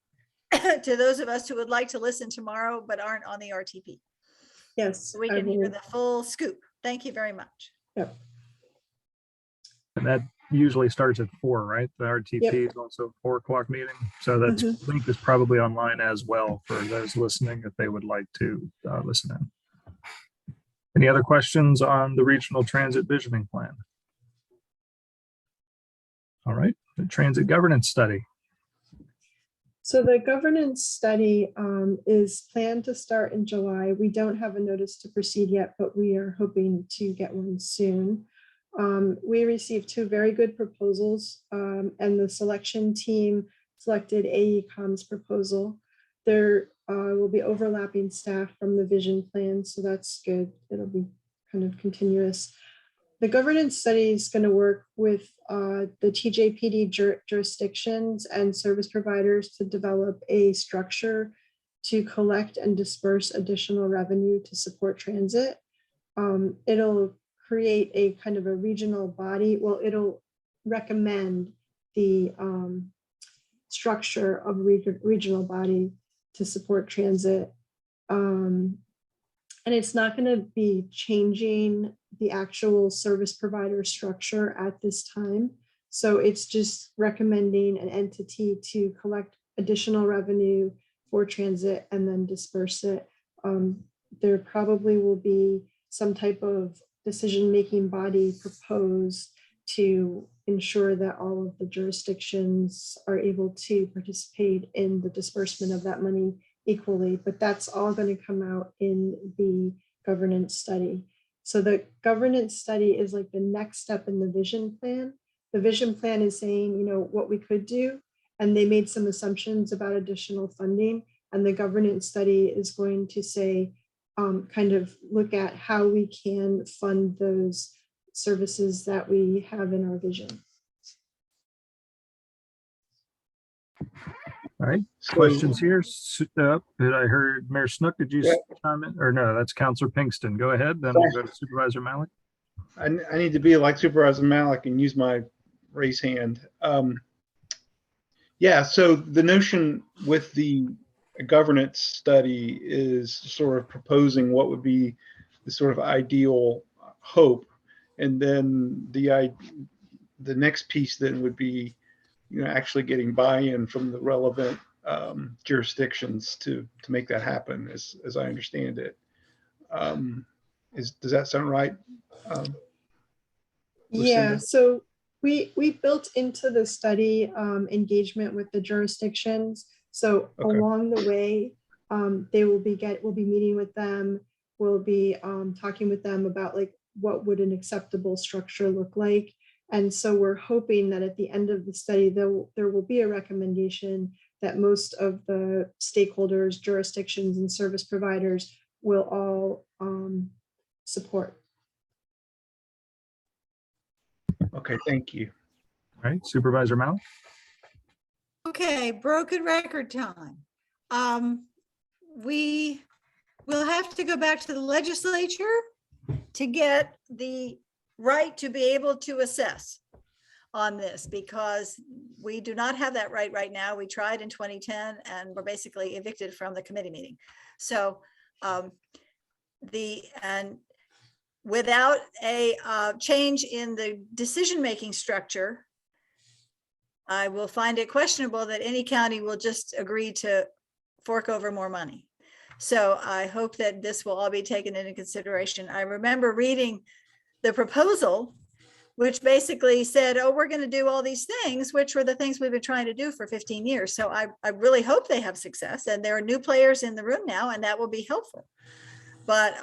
Speaker 4: to those of us who would like to listen tomorrow but aren't on the RTP?
Speaker 9: Yes.
Speaker 4: So we
Speaker 9: I
Speaker 4: can hear
Speaker 9: will.
Speaker 4: the full scoop. Thank you very much.
Speaker 9: Yep.
Speaker 1: And that usually starts at 4, right? The RTP
Speaker 9: Yep.
Speaker 1: is also a 4 o'clock meeting. So that link is probably online as well for those listening if they would like to listen in. Any other questions on the regional transit visioning plan? All right, the transit governance study.
Speaker 9: So the governance study is planned to start in July. We don't have a notice to proceed yet, but we are hoping to get one soon. We received 2 very good proposals, and the selection team selected AECom's proposal. There will be overlapping staff from the vision plan, so that's good. It'll be kind of continuous. The governance study is going to work with the TJPD jurisdictions and service providers to develop a structure to collect and disperse additional revenue to support transit. It'll create a kind of a regional body. Well, it'll recommend the structure of regional body to support transit. And it's not going to be changing the actual service provider structure at this time. So it's just recommending an entity to collect additional revenue for transit and then disperse it. There probably will be some type of decision-making body proposed to ensure that all of the jurisdictions are able to participate in the disbursement of that money equally, but that's all going to come out in the governance study. So the governance study is like the next step in the vision plan. The vision plan is saying, you know, what we could do, and they made some assumptions about additional funding, and the governance study is going to say, kind of look at how we can fund those services that we have in our vision.
Speaker 1: All right,
Speaker 7: So-
Speaker 1: questions here? Did I heard Mayor Snook, did you comment? Or no, that's Councilor Pinkston. Go ahead, then we'll go to Supervisor Malik.
Speaker 7: I need to be like Supervisor Malik and use my raise hand. Yeah, so the notion with the governance study is sort of proposing what would be the sort of ideal hope. And then the next piece then would be, you know, actually getting buy-in from the relevant jurisdictions to make that happen, as I understand it. Does that sound right?
Speaker 9: Yeah, so we built into the study engagement with the jurisdictions. So
Speaker 7: Okay.
Speaker 9: along the way, we'll be meeting with them. We'll be talking with them about like what would an acceptable structure look like. And so we're hoping that at the end of the study, there will be a recommendation that most of the stakeholders, jurisdictions, and service providers will all support.
Speaker 7: Okay, thank you.
Speaker 1: All right, Supervisor Malik.
Speaker 4: Okay, broken record time. We will have to go back to the legislature to get the right to be able to assess on this, because we do not have that right now. We tried in 2010 and we're basically evicted from the committee meeting. So without a change in the decision-making structure, I will find it questionable that any county will just agree to fork over more money. So I hope that this will all be taken into consideration. I remember reading the proposal, which basically said, oh, we're going to do all these things, which were the things we've been trying to do for 15 years. So I really hope they have success, and there are new players in the room now, and that will be helpful. But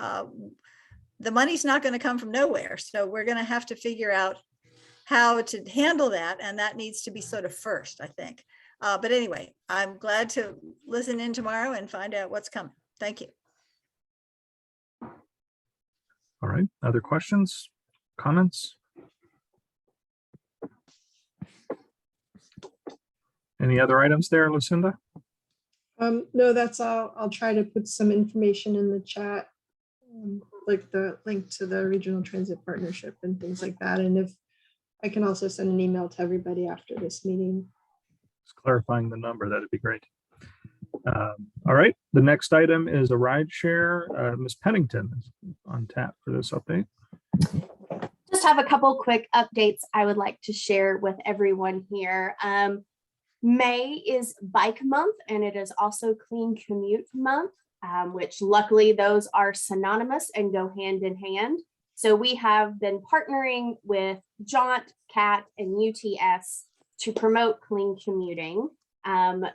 Speaker 4: the money's not going to come from nowhere. So we're going to have to figure out how to handle that. And that needs to be sort of first, I think. But anyway, I'm glad to listen in tomorrow and find out what's coming. Thank you.
Speaker 1: All right, other questions, comments? Any other items there, Lucinda?
Speaker 9: No, that's all. I'll try to put some information in the chat, like the link to the regional transit partnership and things like that. And if I can also send an email to everybody after this meeting.
Speaker 1: Just clarifying the number, that'd be great. All right, the next item is a ride share. Ms. Pennington is on tap for this update.
Speaker 11: Just have a couple quick updates I would like to share with everyone here. May is Bike Month, and it is also Clean Commute Month, which luckily those are synonymous and go hand in hand. So we have been partnering with Jaunt, CAT, and UTS to promote clean commuting.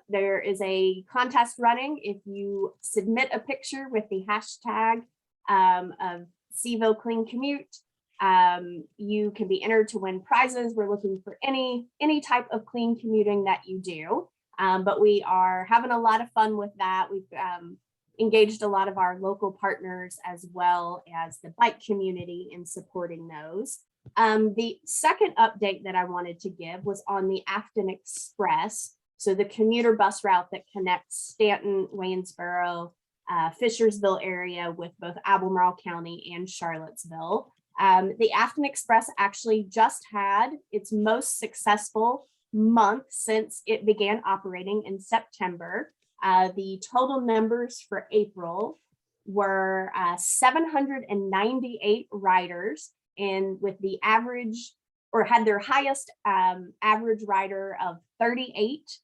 Speaker 11: There is a contest running. If you submit a picture with the hashtag of CVO Clean Commute, you can be entered to win prizes. We're looking for any type of clean commuting that you do, but we are having a lot of fun with that. We've engaged a lot of our local partners as well as the bike community in supporting those. The second update that I wanted to give was on the Afton Express. So the commuter bus route that connects Stanton, Waynesboro, Fishersville area with both Albemarle County and Charlottesville. The Afton Express actually just had its most successful month since it began operating in September. The total numbers for April were 798 riders, and with the average, or had their highest average rider of 38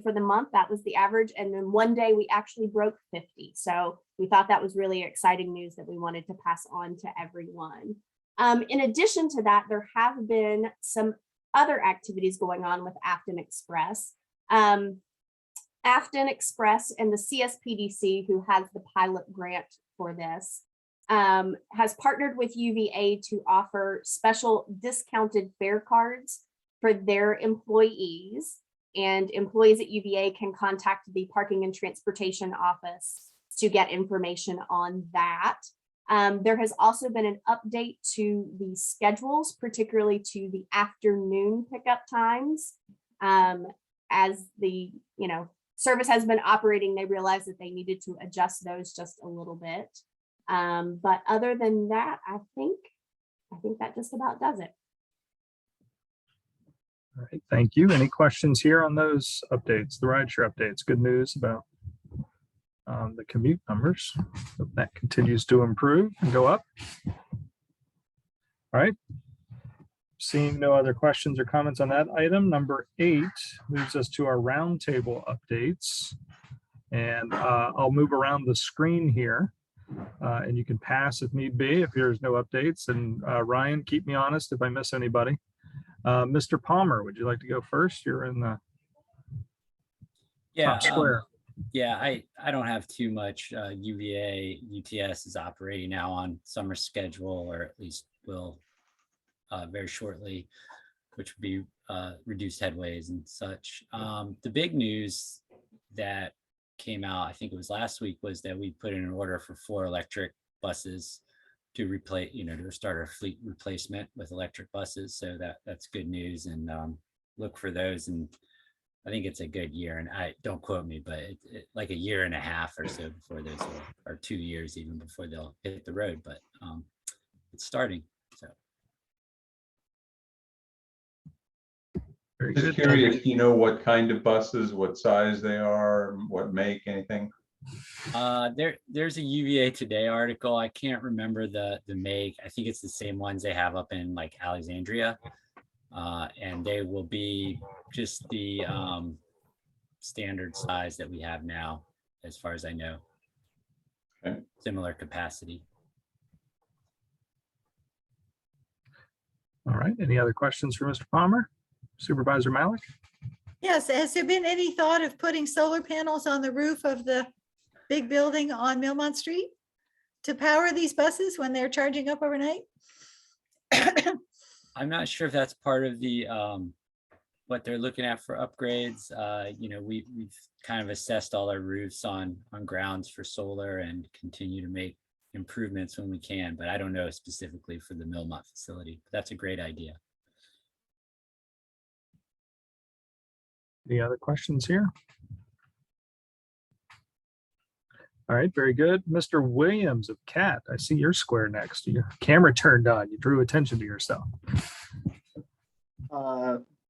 Speaker 11: for the month. That was the average. And then one day we actually broke 50. So we thought that was really exciting news that we wanted to pass on to everyone. In addition to that, there have been some other activities going on with Afton Express. Afton Express and the CSPDC, who has the pilot grant for this, has partnered with UVA to offer special discounted fare cards for their employees. And employees at UVA can contact the Parking and Transportation Office to get information on that. There has also been an update to the schedules, particularly to the afternoon pickup times. As the service has been operating, they realized that they needed to adjust those just a little bit. But other than that, I think that just about does it.
Speaker 1: All right, thank you. Any questions here on those updates, the rideshare updates? Good news about the commute numbers. Hope that continues to improve and go up. All right. Seeing no other questions or comments on that item, number 8 moves us to our roundtable updates. And I'll move around the screen here. And you can pass if need be if there's no updates. And Ryan, keep me honest if I miss anybody. Mr. Palmer, would you like to go first? You're in the top square.
Speaker 12: Yeah, I don't have too much. UVA, UTS is operating now on summer schedule, or at least will very shortly, which would be reduced headways and such. The big news that came out, I think it was last week, was that we put in an order for 4 electric buses to replace, to start our fleet replacement with electric buses. So that's good news, and look for those. And I think it's a good year, and I don't quote me, but it like a year and a half or so before those or 2 years even before they'll hit the road. But it's starting. So
Speaker 1: very
Speaker 3: Just
Speaker 1: good.
Speaker 3: curious, what kind of buses, what size they are, what make, anything?
Speaker 12: There's a UVA Today article. I can't remember the make. I think it's the same ones they have up in like Alexandria. And they will be just the standard size that we have now, as far as I know.
Speaker 3: Okay.
Speaker 12: Similar capacity.
Speaker 1: All right. Any other questions for Mr. Palmer? Supervisor Malik?
Speaker 4: Yes, has there been any thought of putting solar panels on the roof of the big building on Millmont Street to power these buses when they're charging up overnight?
Speaker 12: I'm not sure if that's part of the what they're looking at for upgrades. You know, we've kind of assessed all our roofs on grounds for solar and continue to make improvements when we can, but I don't know specifically for the Millmont facility. But that's a great idea.
Speaker 1: Any other questions here? All right, very good. Mr. Williams of CAT, I see your square next. Your camera turned on. You drew attention to yourself.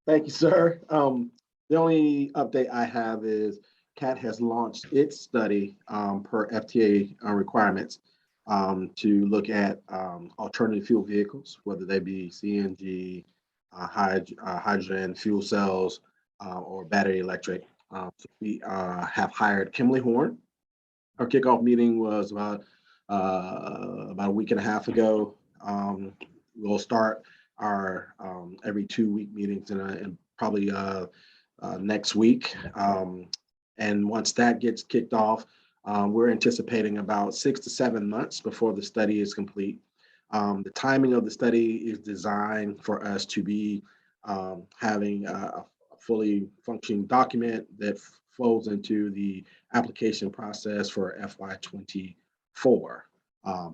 Speaker 13: Thank you, sir. The only update I have is CAT has launched its study per FTA requirements to look at alternative fuel vehicles, whether they be CNG, hydrogen fuel cells, or battery electric. So we have hired Kimberly Horn. Our kickoff meeting was about a week and a half ago. We'll start our every 2-week meetings in probably next week. And once that gets kicked off, we're anticipating about 6 to 7 months before the study is complete. The timing of the study is designed for us to be having a fully functioning document that flows into the application process for FY24.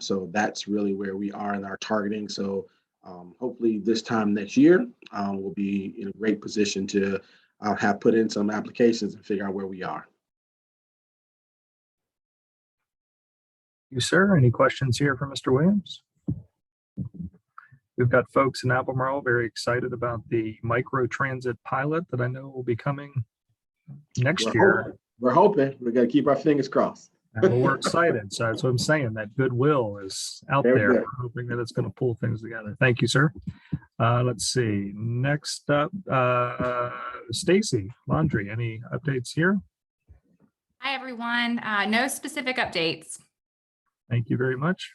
Speaker 13: So that's really where we are in our targeting. So hopefully this time next year, we'll be in a great position to have put in some applications and figure out where we are.
Speaker 1: You, sir, any questions here for Mr. Williams? We've got folks in Albemarle very excited about the micro transit pilot that I know will be coming next year.
Speaker 13: We're hoping. We got to keep our fingers crossed.
Speaker 1: Well, we're excited. So that's what I'm saying. That goodwill is out
Speaker 13: Very
Speaker 1: there.
Speaker 13: good.
Speaker 1: We're hoping that it's going to pull things together. Thank you, sir. Let's see. Next up, Stacy Laundry. Any updates here?
Speaker 14: Hi, everyone. No specific updates.
Speaker 1: Thank you very much.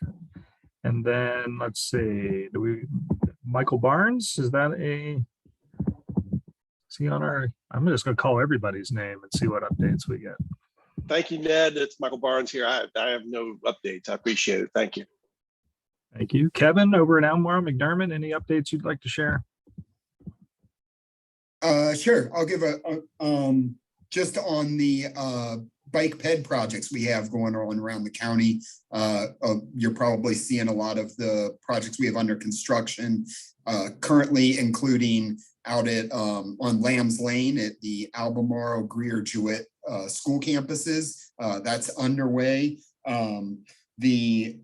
Speaker 1: And then let's see. Michael Barnes, is he on our? I'm just going to call everybody's name and see what updates we get.
Speaker 15: Thank you, Ned. It's Michael Barnes here. I have no updates. I appreciate it. Thank you.
Speaker 1: Thank you. Kevin over at Albemarle McDermott, any updates you'd like to share?
Speaker 16: Sure. I'll give just on the bike ped projects we have going on around the county. You're probably seeing a lot of the projects we have under construction currently, including out at on Lambs Lane at the Albemarle Greer Jewett school campuses. That's underway. The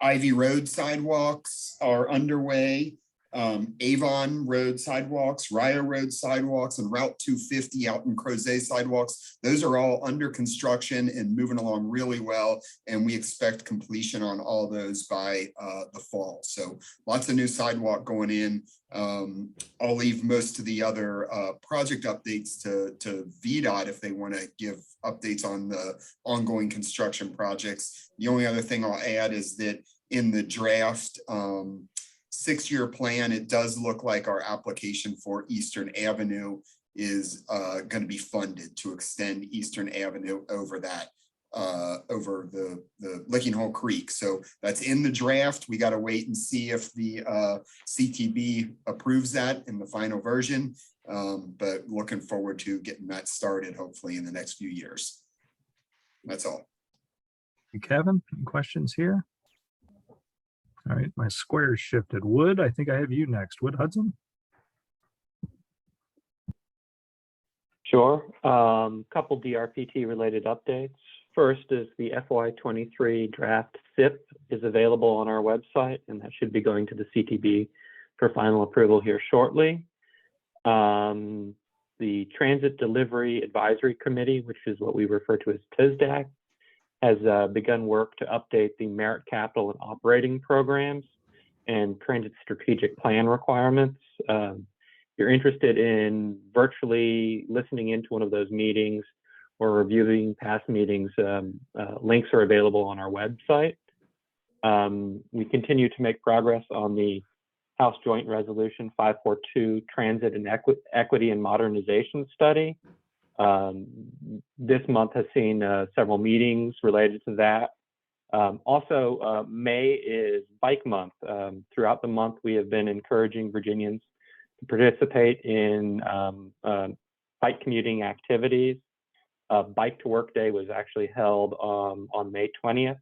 Speaker 16: Ivy Road sidewalks are underway. Avon Road sidewalks, Rio Road sidewalks, and Route 250 out in Crozet sidewalks. Those are all under construction and moving along really well. And we expect completion on all those by the fall. So lots of new sidewalk going in. I'll leave most of the other project updates to VDOT if they want to give updates on the ongoing construction projects. The only other thing I'll add is that in the draft 6-year plan, it does look like our application for Eastern Avenue is going to be funded to extend Eastern Avenue over that, over the Licking Hole Creek. So that's in the draft. We got to wait and see if the CTB approves that in the final version. But looking forward to getting that started, hopefully in the next few years. That's all.
Speaker 1: Kevin, any questions here? All right, my squares shifted. Wood, I think I have you next. Wood Hudson?
Speaker 10: Sure. Couple DRPT related updates. First is the FY23 draft SIP is available on our website, and that should be going to the CTB for final approval here shortly. the Transit Delivery Advisory Committee, which is what we refer to as TSDAC, has begun work to update the merit capital and operating programs and transit strategic plan requirements. If you're interested in virtually listening into one of those meetings or reviewing past meetings, links are available on our website. We continue to make progress on the House Joint Resolution 542 Transit and Equity and Modernization Study. This month has seen several meetings related to that. Also, May is Bike Month. Throughout the month, we have been encouraging Virginians to participate in bike commuting activities. Bike to Work Day was actually held on May 20th.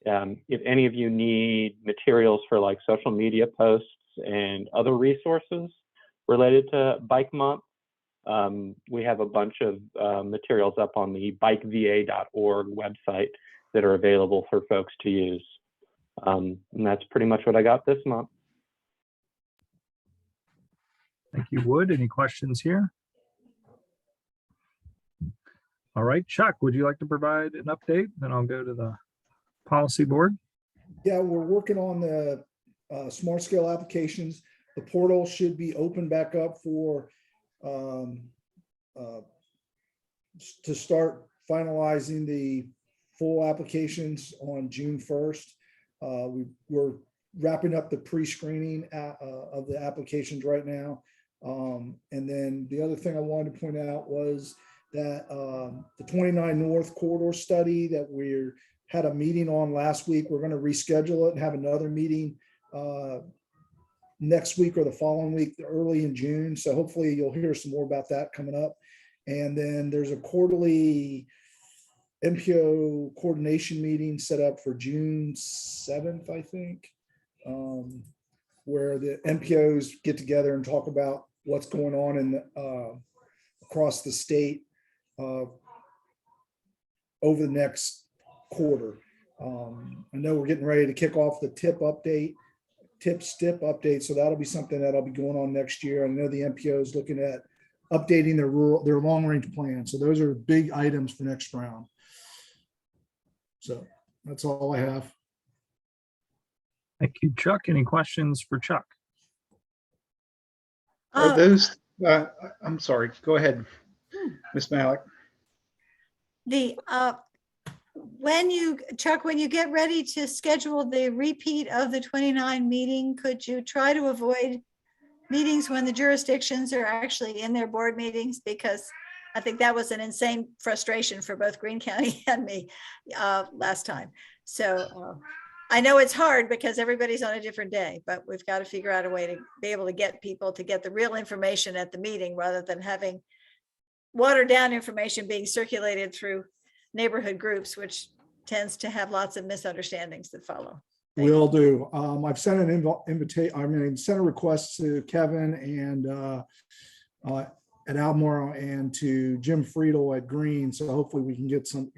Speaker 10: If any of you need materials for like social media posts and other resources related to Bike Month, we have a bunch of materials up on the bikeva.org website that are available for folks to use. And that's pretty much what I got this month.
Speaker 1: Thank you, Wood. Any questions here? All right, Chuck, would you like to provide an update? Then I'll go to the policy board.
Speaker 6: Yeah, we're working on the smart scale applications. The portal should be open back up for to start finalizing the full applications on June 1st. We're wrapping up the pre-screening of the applications right now. And then the other thing I wanted to point out was that the 29 North Corridor study that we had a meeting on last week, we're going to reschedule it and have another meeting next week or the following week, early in June. So hopefully you'll hear some more about that coming up. And then there's a quarterly MPO coordination meeting set up for June 7th, I think, where the MPOs get together and talk about what's going on in across the state over the next quarter. I know we're getting ready to kick off the TIP STIP update, so that'll be something that'll be going on next year. I know the MPO is looking at updating their long range plan, so those are big items for next round. So that's all I have.
Speaker 1: Thank you, Chuck. Any questions for Chuck?
Speaker 7: Are those, I'm sorry, go ahead, Ms. Malik.
Speaker 4: Chuck, when you get ready to schedule the repeat of the 29 meeting, could you try to avoid meetings when the jurisdictions are actually in their board meetings? Because I think that was an insane frustration for both Greene County and me last time. So I know it's hard because everybody's on a different day, but we've got to figure out a way to be able to get people to get the real information at the meeting rather than having watered down information being circulated through neighborhood groups, which tends to have lots of misunderstandings that follow.
Speaker 6: Will do. I've sent an sent a request to Kevin and at Albemarle and to Jim Friedel at Greene. So hopefully we can get some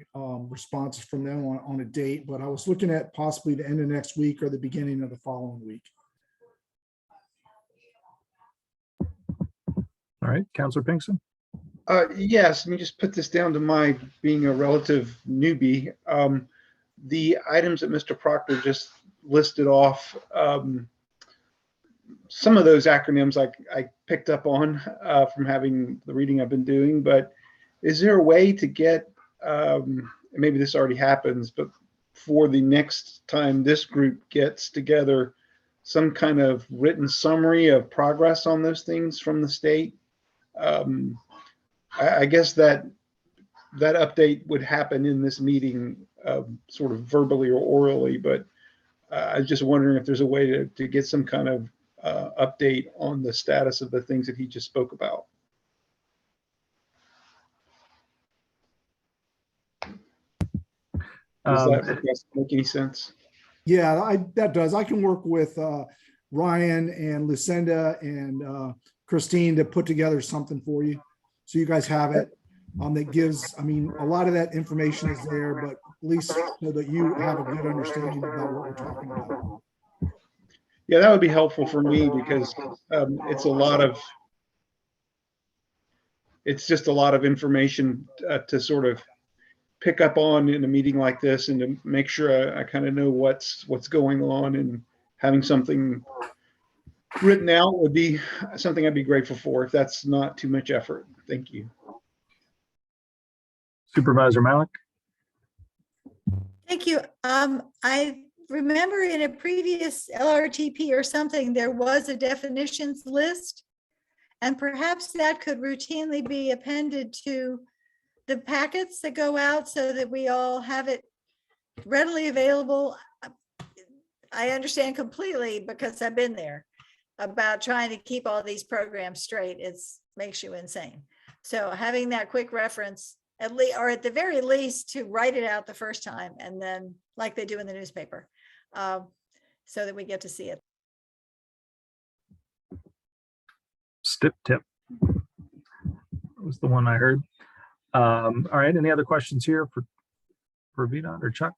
Speaker 6: responses from them on a date, but I was looking at possibly the end of next week or the beginning of the following week.
Speaker 1: All right, Councilor Pinkston.
Speaker 7: Yes, let me just put this down to my being a relative newbie. The items that Mr. Proctor just listed off, some of those acronyms I picked up on from having the reading I've been doing, but is there a way to get, maybe this already happens, but for the next time this group gets together, some kind of written summary of progress on those things from the state? I guess that update would happen in this meeting, sort of verbally or orally, but I was just wondering if there's a way to get some kind of update on the status of the things that he just spoke about. Does that request make any sense?
Speaker 6: Yeah, that does. I can work with Ryan and Lucinda and Christine to put together something for you, so you guys have it. That gives, I mean, a lot of that information is there, but at least so that you have a good understanding about what we're talking about.
Speaker 7: Yeah, that would be helpful for me because it's a lot of it's just a lot of information to sort of pick up on in a meeting like this, and to make sure I kind of know what's going on, and having something written out would be something I'd be grateful for if that's not too much effort. Thank you.
Speaker 1: Supervisor Malik.
Speaker 4: Thank you. I remember in a previous LRTP or something, there was a definitions list. And perhaps that could routinely be appended to the packets that go out so that we all have it readily available. I understand completely, because I've been there, about trying to keep all these programs straight. Makes you insane. So having that quick reference, at least, or at the very least, to write it out the first time, and then like they do in the newspaper, so that we get to see it.
Speaker 1: Stip tip was the one I heard. All right, any other questions here for Vidot or Chuck?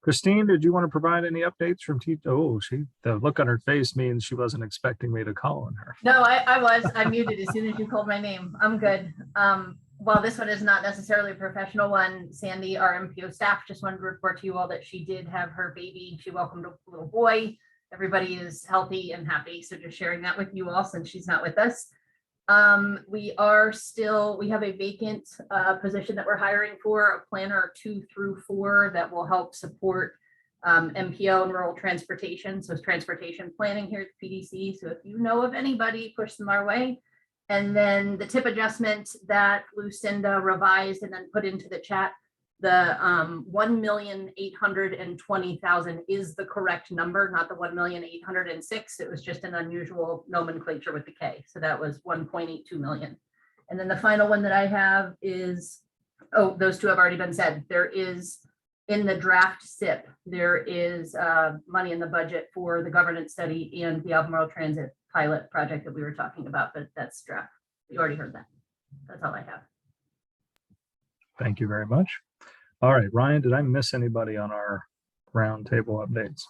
Speaker 1: Christine, did you want to provide any updates from the look on her face means she wasn't expecting me to call on her.
Speaker 8: No, I was. I muted as soon as you called my name. I'm good. While this one is not necessarily a professional one, Sandy, our MPO staff, just wanted to report to you all that she did have her baby. She welcomed a little boy. Everybody is healthy and happy. So just sharing that with you all since she's not with us. We have a vacant position that we're hiring for, a planner 2 through 4 that will help support MPO and rural transportation. So it's transportation planning here at the PDC. So if you know of anybody, push them our way. And then the tip adjustment that Lucinda revised and then put into the chat, the 1,820,000 is the correct number, not the 1,806,000. It was just an unusual nomenclature with the K. So that was 1.82 million. And then the final one that I have is, those two have already been said. There is, in the draft SIP, there is money in the budget for the governance study and the Albemarle Transit pilot project that we were talking about, but that's draft. You already heard that. That's all I have.
Speaker 1: Thank you very much. All right, Ryan, did I miss anybody on our roundtable updates?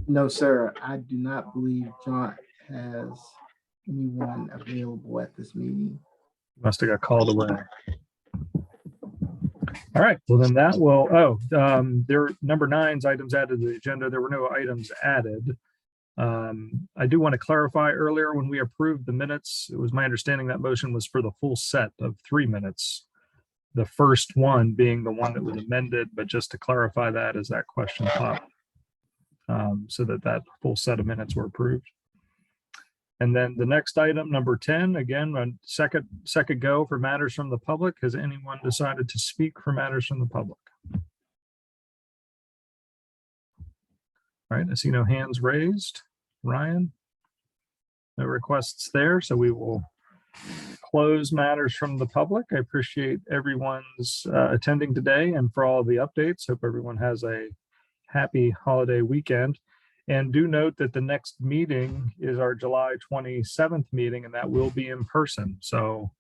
Speaker 2: No, sir. I do not believe John has anyone available at this meeting.
Speaker 1: Must have got called away. All right, well then that will, there number 9's items added to the agenda. There were no items added. I do want to clarify, earlier when we approved the minutes, it was my understanding that motion was for the full set of 3 minutes. The first one being the one that was amended, but just to clarify that as that question popped, so that full set of minutes were approved. And then the next item, number 10, again, on second go for matters from the public. Has anyone decided to speak for matters from the public? All right, I see no hands raised. Ryan? No requests there, so we will close matters from the public. I appreciate everyone's attending today and for all the updates. Hope everyone has a happy holiday weekend. And do note that the next meeting is our July 27th meeting, and that will be in person. So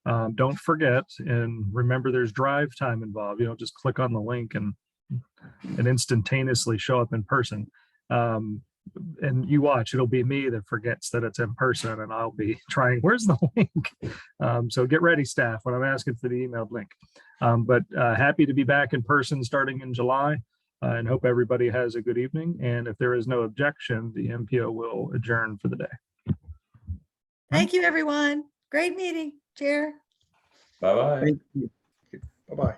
Speaker 1: don't forget, and remember there's drive time involved. You don't just click on the link and instantaneously show up in person. And you watch, it'll be me that forgets that it's in person, and I'll be trying, where's the link? So get ready, staff, when I'm asking for the emailed link. But happy to be back in person starting in July, and hope everybody has a good evening. And if there is no objection, the MPO will adjourn for the day.
Speaker 4: Thank you, everyone. Great meeting. Chair.
Speaker 3: Bye-bye.
Speaker 7: Thank you. Bye-bye.